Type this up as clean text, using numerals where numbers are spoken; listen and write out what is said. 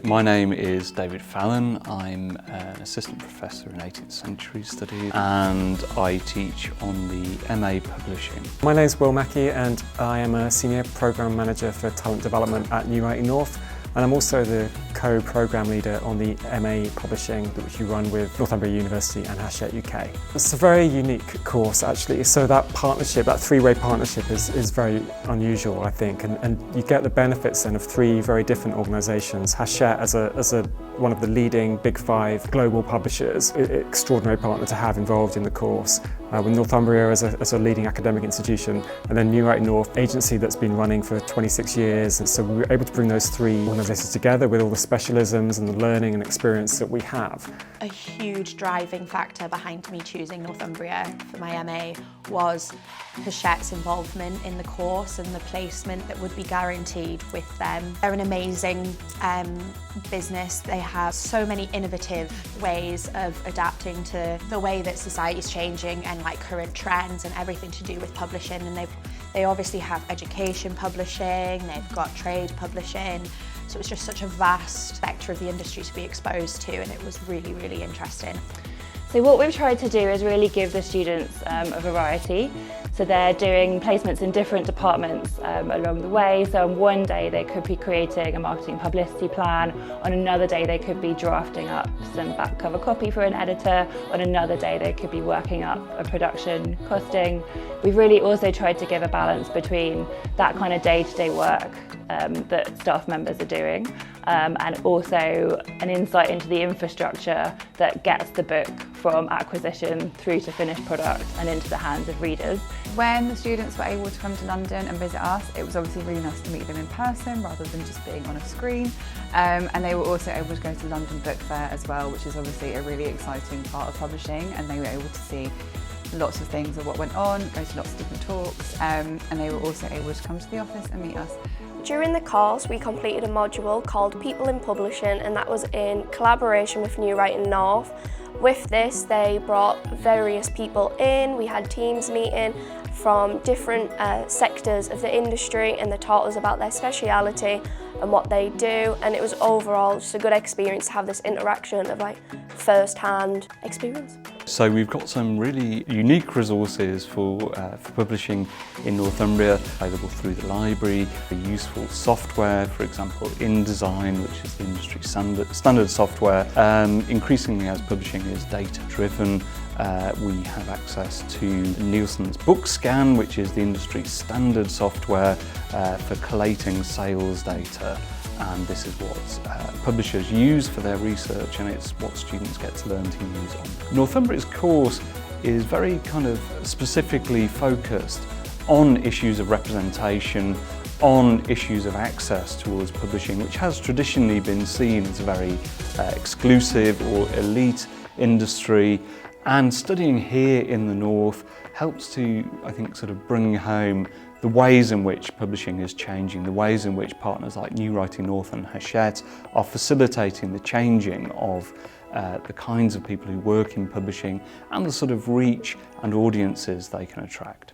My name is David Fallon. I'm an assistant professor in 18th century studies and I teach on the MA Publishing. My name is Mackie and I am a senior programme manager for talent development at New Writing North, and I'm also the co-programme leader on the MA Publishing, which we run with Northumbria University and Hachette UK. It's a very unique course actually, so that partnership, that three-way partnership is very unusual I think, and you get the benefits then of three very different organisations. Hachette as one of the leading Big Five global publishers, extraordinary partner to have involved in the course, with Northumbria as a leading academic institution, and then New Writing North, agency that's been running for 26 years. And so we were able to bring those three organisations together with all the specialisms and the learning and experience that we have. A huge driving factor behind me choosing Northumbria for my MA was Hachette's involvement in the course and the placement that would be guaranteed with them. They're an amazing business. They have so many innovative ways of adapting to the way that society is changing and like current trends and everything to do with publishing. And they obviously have education publishing, they've got trade publishing. So it's just such a vast spectre of the industry to be exposed to, and it was really, really interesting. So what we've tried to do is really give the students a variety. So they're doing placements in different departments along the way. So on one day they could be creating a marketing and publicity plan. On another day they could be drafting up some back cover copy for an editor. On another day they could be working up a production costing. We've really also tried to give a balance between that kind of day-to-day work that staff members are doing, and also an insight into the infrastructure that gets the book from acquisition through to finished product and into the hands of readers. When the students were able to come to London and visit us, it was obviously really nice to meet them in person rather than just being on a screen. And they were also able to go to London Book Fair as well, which is obviously a really exciting part of publishing, and they were able to see lots of things of what went on, go to lots of different talks, and they were also able to come to the office and meet us. During the course we completed a module called People in Publishing, and that was in collaboration with New Writing North. With this they brought various people in, we had teams meeting from different sectors of the industry, and they taught us about their speciality and what they do, and it was overall just a good experience to have this interaction of like first-hand experience. So we've got some really unique resources for publishing in Northumbria, available through the library, useful software, for example InDesign, which is the industry standard software. Increasingly, as publishing is data-driven, we have access to Nielsen's BookScan, which is the industry standard software for collating sales data. And this is what publishers use for their research, and it's what students get to learn to use on. Northumbria's course is very kind of specifically focused on issues of representation, on issues of access towards publishing, which has traditionally been seen as a very exclusive or elite industry. And studying here in the North helps to, I think, sort of bring home the ways in which publishing is changing, the ways in which partners like New Writing North and Hachette are facilitating the changing of the kinds of people who work in publishing and the sort of reach and audiences they can attract.